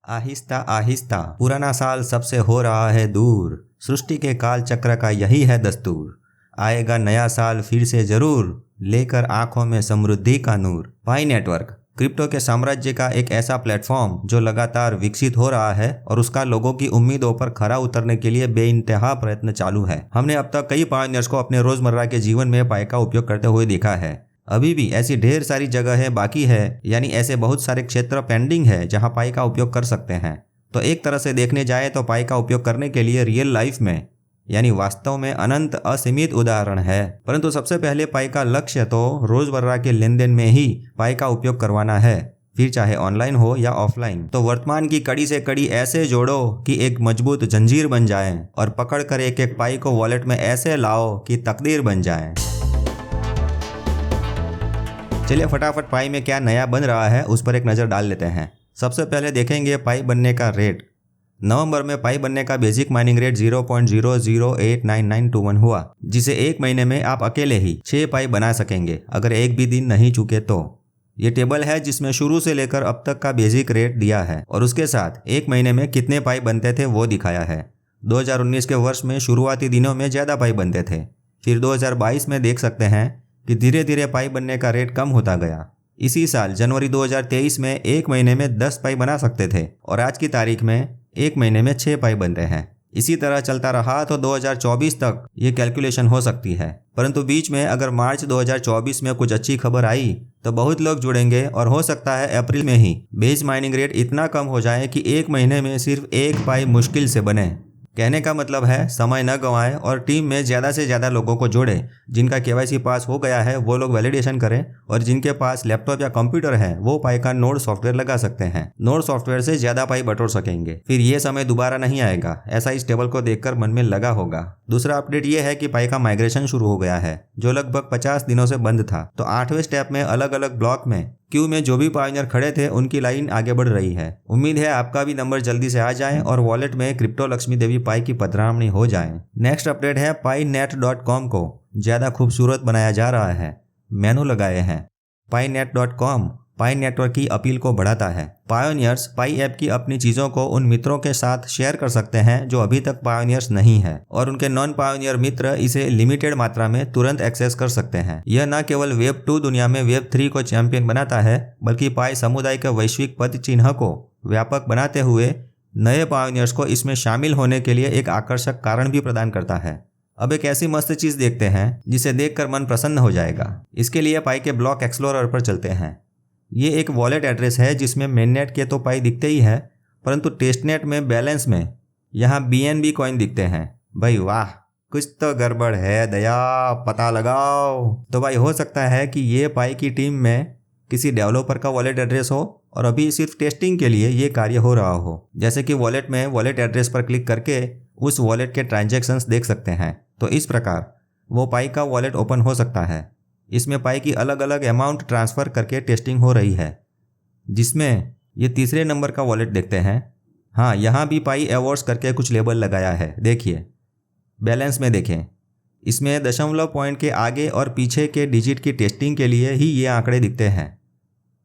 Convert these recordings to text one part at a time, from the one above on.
आहिस्ता आहिस्ता पुराना साल सबसे हो रहा है दूर। सृष्टि के काल चक्र का यही है दस्तूर। आएगा नया साल फिर से जरूर, लेकर आंखों में समृद्धि का नूर। पाई नेटवर्क क्रिप्टो के साम्राज्य का एक ऐसा प्लेटफॉर्म जो लगातार विकसित हो रहा है और उसका लोगों की उम्मीदों पर खरा उतरने के लिए बेइंतहा प्रयत्न चालू है। हमने अब तक कई पायोनियर्स को अपने रोजमर्रा के जीवन में पाई का उपयोग करते हुए देखा है। अभी भी ऐसी ढेर सारी जगहें बाकी है, यानी ऐसे बहुत सारे क्षेत्र पेंडिंग है जहां पाई का उपयोग कर सकते हैं। तो एक तरह से देखने जाए तो पाई का उपयोग करने के लिए रियल लाइफ में यानी वास्तव में अनंत असीमित उदाहरण है। परंतु सबसे पहले पाई का लक्ष्य तो रोजमर्रा के लेन देन में ही पाई का उपयोग करवाना है, फिर चाहे ऑनलाइन हो या ऑफलाइन। तो वर्तमान की कड़ी से कड़ी ऐसे जोड़ो कि एक मजबूत जंजीर बन जाए और पकड़कर एक एक पाई को वॉलेट में ऐसे लाओ कि तकदीर बन जाए। चलिए फटाफट पाई में क्या नया बन रहा है उस पर एक नज़र डाल लेते हैं। सबसे पहले देखेंगे पाई बनने का रेट। नवंबर में पाई बनने का बेसिक माइनिंग रेट 0.00899921 हुआ, जिसे एक महीने में आप अकेले ही 6 पाई बना सकेंगे अगर एक भी दिन नहीं चुके तो। ये टेबल है जिसमें शुरू से लेकर अब तक का बेसिक रेट दिया है और उसके साथ एक महीने में कितने पाई बनते थे वो दिखाया है। 2019 के वर्ष में शुरुआती दिनों में ज़्यादा पाई बनते थे, फिर 2022 में देख सकते हैं कि धीरे धीरे पाई बनने का रेट कम होता गया। इसी साल जनवरी 2023 में एक महीने में 10 पाई बना सकते थे और आज की तारीख में एक महीने में 6 पाई बनते हैं। इसी तरह चलता रहा तो 2024 तक ये कैलकुलेशन हो सकती है। परंतु बीच में अगर मार्च 2024 में कुछ अच्छी खबर आई तो बहुत लोग जुड़ेंगे और हो सकता है अप्रैल में ही बेस माइनिंग रेट इतना कम हो जाए कि एक महीने में सिर्फ 1 पाई मुश्किल से बने। कहने का मतलब है समय न गंवाएं और टीम में ज़्यादा से ज़्यादा लोगों को जोड़ें। जिनका केवाईसी पास हो गया है वो लोग वैलिडेशन करें और जिनके पास लैपटॉप या कंप्यूटर है वो पाई का नोड सॉफ्टवेयर लगा सकते हैं। नोड सॉफ्टवेयर से ज़्यादा पाई बटोर सकेंगे। फिर ये समय दोबारा नहीं आएगा, ऐसा इस टेबल को देखकर मन में लगा होगा। दूसरा अपडेट ये है कि पाई का माइग्रेशन शुरू हो गया है जो लगभग 50 दिनों से बंद था। तो 8वें स्टेप में अलग अलग ब्लॉक में क्यू में जो भी पायोनियर खड़े थे उनकी लाइन आगे बढ़ रही है। उम्मीद है आपका भी नंबर जल्दी से आ जाए और वॉलेट में क्रिप्टो लक्ष्मी देवी पाई की पधरामणी हो जाए। नेक्स्ट अपडेट है painet.com को ज़्यादा खूबसूरत बनाया जा रहा है। मेनू लगाए हैं। painet.com पाई नेटवर्क की अपील को बढ़ाता है। पायोनियर्स पाई ऐप की अपनी चीज़ों को उन मित्रों के साथ शेयर कर सकते हैं जो अभी तक पायोनियर्स नहीं है और उनके नॉन पायोनियर मित्र इसे लिमिटेड मात्रा में तुरंत एक्सेस कर सकते हैं। यह न केवल वेब 2 दुनिया में वेब 3 को चैंपियन बनाता है बल्कि पाई समुदाय के वैश्विक पद चिन्ह को व्यापक बनाते हुए नए पायोनियर्स को इसमें शामिल होने के लिए एक आकर्षक कारण भी प्रदान करता है। अब एक ऐसी मस्त चीज़ देखते हैं जिसे देखकर मन प्रसन्न हो जाएगा। इसके लिए पाई के ब्लॉक एक्सप्लोरर पर चलते हैं। ये एक वॉलेट एड्रेस है जिसमें मेननेट के तो पाई दिखते ही है, परंतु टेस्टनेट में बैलेंस में यहाँ BNB कॉइन दिखते हैं। भाई वाह, कुछ तो गड़बड़ है, दया पता लगाओ। तो भाई हो सकता है कि ये पाई की टीम में किसी डेवलपर का वॉलेट एड्रेस हो और अभी सिर्फ टेस्टिंग के लिए ये कार्य हो रहा हो। जैसे कि वॉलेट में वॉलेट एड्रेस पर क्लिक करके उस वॉलेट के ट्रांजैक्शंस देख सकते हैं। तो इस प्रकार वो पाई का वॉलेट ओपन हो सकता है। इसमें पाई की अलग अलग अमाउंट ट्रांसफ़र करके टेस्टिंग हो रही है, जिसमें ये तीसरे नंबर का वॉलेट देखते हैं। हाँ, यहाँ भी पाई अवॉर्ड्स करके कुछ लेबल लगाया है। देखिए बैलेंस में देखें, इसमें दशमलव पॉइंट के आगे और पीछे के डिजिट की टेस्टिंग के लिए ही ये आंकड़े दिखते हैं।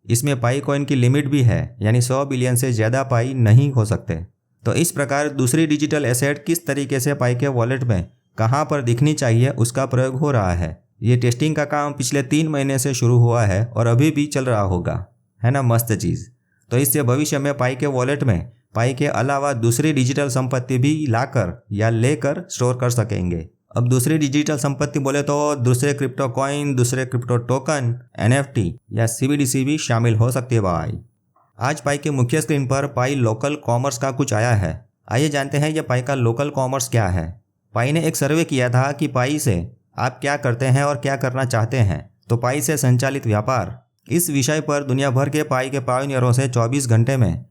इसमें पाई कॉइन की लिमिट भी है, यानी 100 बिलियन से ज़्यादा पाई नहीं हो सकते। तो इस प्रकार दूसरी डिजिटल एसेट किस तरीके से पाई के वॉलेट में कहाँ पर दिखनी चाहिए उसका प्रयोग हो रहा है। ये टेस्टिंग का काम पिछले 3 महीने से शुरू हुआ है और अभी भी चल रहा होगा, है ना मस्त चीज़। तो इससे भविष्य में पाई के वॉलेट में पाई के अलावा दूसरी डिजिटल संपत्ति भी लाकर या लेकर स्टोर कर सकेंगे। अब दूसरी डिजिटल संपत्ति बोले तो दूसरे क्रिप्टो कॉइन, दूसरे क्रिप्टो टोकन, NFT या CBDC भी शामिल हो सकती है भाई। आज पाई के मुख्य स्क्रीन पर पाई लोकल कॉमर्स का कुछ आया है। आइए जानते हैं ये पाई का लोकल कॉमर्स क्या है। पाई ने एक सर्वे किया था कि पाई से आप क्या करते हैं और क्या करना चाहते हैं। तो पाई से संचालित व्यापार, इस विषय पर दुनिया भर के पाई के पायोनियरों से 24 घंटे में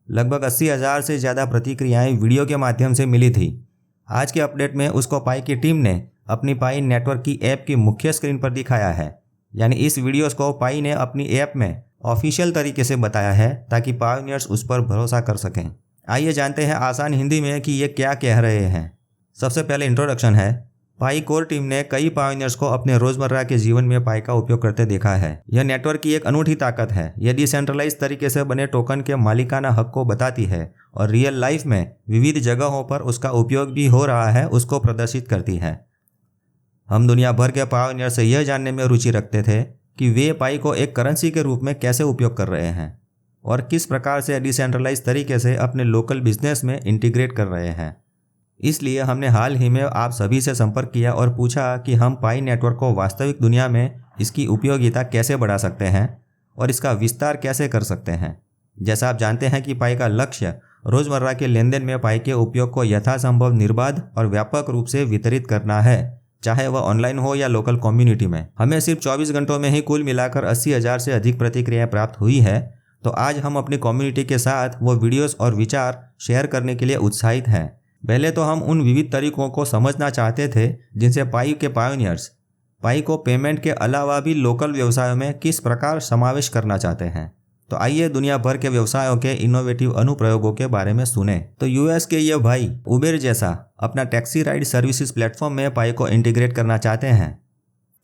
लगभग 80,000 से ज़्यादा प्रतिक्रियाएं वीडियो के माध्यम से मिली थी। आज के अपडेट में उसको पाई की टीम ने अपनी पाई नेटवर्क की ऐप की मुख्य स्क्रीन पर दिखाया है। यानी इस वीडियोस को पाई ने अपनी ऐप में ऑफिशियल तरीके से बताया है ताकि पायोनियर्स उस पर भरोसा कर सकें। आइए जानते हैं आसान हिंदी में कि ये क्या कह रहे हैं। सबसे पहले इंट्रोडक्शन है। पाई कोर टीम ने कई पायोनियर्स को अपने रोजमर्रा के जीवन में पाई का उपयोग करते देखा है। यह नेटवर्क की एक अनूठी ताकत है। यह डिसेंट्रलाइज तरीके से बने टोकन के मालिकाना हक को बताती है और रियल लाइफ में विविध जगहों पर उसका उपयोग भी हो रहा है उसको प्रदर्शित करती है। हम दुनिया भर के पायोनियर से यह जानने में रुचि रखते थे कि वे पाई को एक करेंसी के रूप में कैसे उपयोग कर रहे हैं और किस प्रकार से डिसेंट्रलाइज तरीके से अपने लोकल बिजनेस में इंटीग्रेट कर रहे हैं। इसलिए हमने हाल ही में आप सभी से संपर्क किया और पूछा कि हम पाई नेटवर्क को वास्तविक दुनिया में इसकी उपयोगिता कैसे बढ़ा सकते हैं और इसका विस्तार कैसे कर सकते हैं। जैसा आप जानते हैं कि पाई का लक्ष्य रोजमर्रा के लेन देन में पाई के उपयोग को यथासंभव निर्बाध और व्यापक रूप से वितरित करना है, चाहे वह ऑनलाइन हो या लोकल कम्युनिटी में। हमें सिर्फ 24 घंटों में ही कुल मिलाकर 80,000 से अधिक प्रतिक्रियाएं प्राप्त हुई है। तो आज हम अपनी कम्युनिटी के साथ वो वीडियोस और विचार शेयर करने के लिए उत्साहित हैं। पहले तो हम उन विविध तरीकों को समझना चाहते थे जिनसे पाई के पायोनियर्स पाई को पेमेंट के अलावा भी लोकल व्यवसायों में किस प्रकार समावेश करना चाहते हैं। तो आइए दुनिया भर के व्यवसायों के इनोवेटिव अनुप्रयोगों के बारे में सुने। तो यूएस के ये भाई उबेर जैसा अपना टैक्सी राइड सर्विसेज प्लेटफॉर्म में पाई को इंटीग्रेट करना चाहते हैं।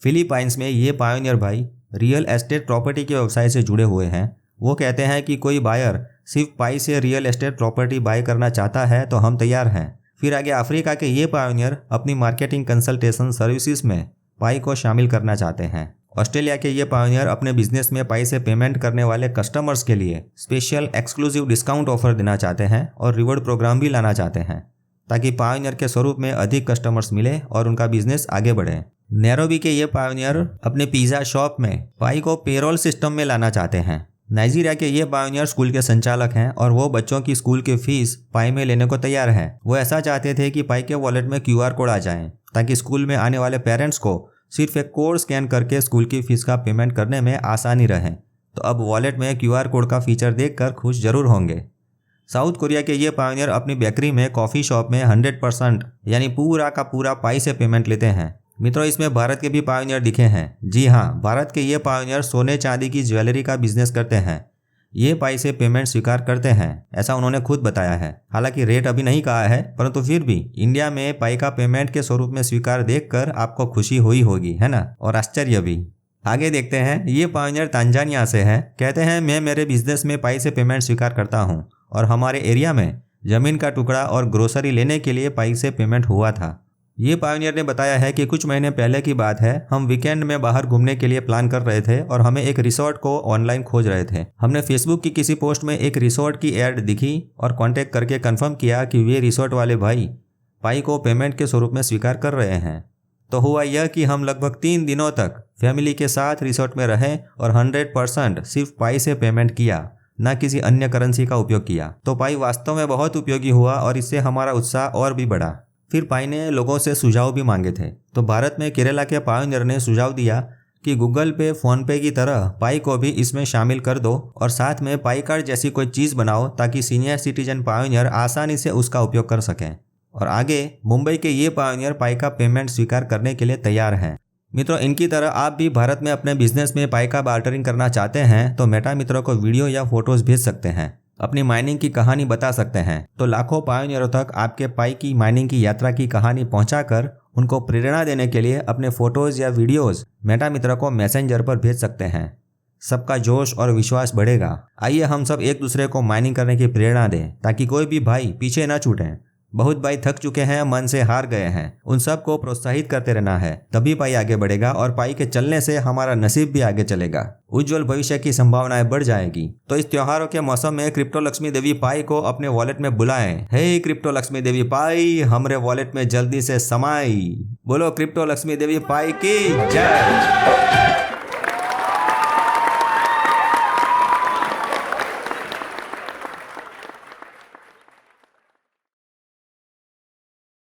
फिलीपाइंस में ये पायोनियर भाई रियल एस्टेट प्रॉपर्टी के व्यवसाय से जुड़े हुए हैं। वो कहते हैं कि कोई बायर सिर्फ पाई से रियल एस्टेट प्रॉपर्टी बाय करना चाहता है तो हम तैयार हैं। फिर आगे अफ्रीका के ये पायोनियर अपनी मार्केटिंग कंसल्टेशन सर्विसेज में पाई को शामिल करना चाहते हैं। ऑस्ट्रेलिया के ये पायोनियर अपने बिजनेस में पाई से पेमेंट करने वाले कस्टमर्स के लिए स्पेशल एक्सक्लूसिव डिस्काउंट ऑफर देना चाहते हैं और रिवॉर्ड प्रोग्राम भी लाना चाहते हैं ताकि पायोनियर के स्वरूप में अधिक कस्टमर्स मिले और उनका बिजनेस आगे बढ़े। नैरोबी के ये पायोनियर अपने पिज़्ज़ा शॉप में पाई को पेरोल सिस्टम में लाना चाहते हैं। नाइजीरिया के ये पायोनियर स्कूल के संचालक हैं और वो बच्चों की स्कूल की फीस पाई में लेने को तैयार हैं। वो ऐसा चाहते थे कि पाई के वॉलेट में QR कोड आ जाएं ताकि स्कूल में आने वाले पेरेंट्स को सिर्फ एक कोड स्कैन करके स्कूल की फीस का पेमेंट करने में आसानी रहे। तो अब वॉलेट में QR कोड का फीचर देखकर खुश जरूर होंगे। साउथ कोरिया के ये पायोनियर अपनी बेकरी में कॉफ़ी शॉप में 100% यानी पूरा का पूरा पाई से पेमेंट लेते हैं। मित्रों, इसमें भारत के भी पायोनियर दिखे हैं। जी हाँ, भारत के ये पायोनियर सोने चांदी की ज्वेलरी का बिजनेस करते हैं। ये पाई से पेमेंट स्वीकार करते हैं, ऐसा उन्होंने खुद बताया है। हालांकि रेट अभी नहीं कहा है, परंतु फिर भी इंडिया में पाई का पेमेंट के स्वरूप में स्वीकार देखकर आपको खुशी हुई होगी, है ना, और आश्चर्य भी। आगे देखते हैं। ये पायोनियर तांजानिया से है। कहते हैं मैं मेरे बिजनेस में पाई से पेमेंट स्वीकार करता हूँ और हमारे एरिया में जमीन का टुकड़ा और ग्रोसरी लेने के लिए पाई से पेमेंट हुआ था। ये पायोनियर ने बताया है कि कुछ महीने पहले की बात है। हम वीकेंड में बाहर घूमने के लिए प्लान कर रहे थे और हमें एक रिसोर्ट को ऑनलाइन खोज रहे थे। हमने फेसबुक की किसी पोस्ट में एक रिसोर्ट की ऐड दिखी और कांटेक्ट करके कंफर्म किया कि वे रिसोर्ट वाले भाई पाई को पेमेंट के स्वरूप में स्वीकार कर रहे हैं। तो हुआ यह कि हम लगभग 3 दिनों तक फैमिली के साथ रिसोर्ट में रहे और 100% सिर्फ पाई से पेमेंट किया, न किसी अन्य करेंसी का उपयोग किया। तो पाई वास्तव में बहुत उपयोगी हुआ और इससे हमारा उत्साह और भी बढ़ा। फिर पाई ने लोगों से सुझाव भी मांगे थे। तो भारत में केरला के पायोनियर ने सुझाव दिया कि गूगल पे, फोन पे की तरह पाई को भी इसमें शामिल कर दो और साथ में पाई कार्ड जैसी कोई चीज़ बनाओ ताकि सीनियर सिटीजन पायोनियर आसानी से उसका उपयोग कर सकें। और आगे मुंबई के ये पायोनियर पाई का पेमेंट स्वीकार करने के लिए तैयार हैं। मित्रों, इनकी तरह आप भी भारत में अपने बिजनेस में पाई का बार्टरिंग करना चाहते हैं तो मेटा मित्रों को वीडियो या फोटोज भेज सकते हैं, अपनी माइनिंग की कहानी बता सकते हैं। तो लाखों पायोनियरों तक आपके पाई की माइनिंग की यात्रा की कहानी पहुंचाकर उनको प्रेरणा देने के लिए अपने फोटोज या वीडियोस मेटा मित्र को मैसेंजर पर भेज सकते हैं। सबका जोश और विश्वास बढ़ेगा। आइए हम सब एक दूसरे को माइनिंग करने की प्रेरणा दें ताकि कोई भी भाई पीछे ना छूटें। बहुत भाई थक चुके हैं, मन से हार गए हैं। उन सब को प्रोत्साहित करते रहना है, तभी पाई आगे बढ़ेगा और पाई के चलने से हमारा नसीब भी आगे चलेगा। उज्जवल भविष्य की संभावनाएं बढ़ जाएगी। तो इस त्योहारों के मौसम में क्रिप्टो लक्ष्मी देवी पाई को अपने वॉलेट में बुलाएं। हे क्रिप्टो लक्ष्मी देवी पाई, हमरे वॉलेट में जल्दी से समाई। बोलो क्रिप्टो लक्ष्मी देवी पाई की जय।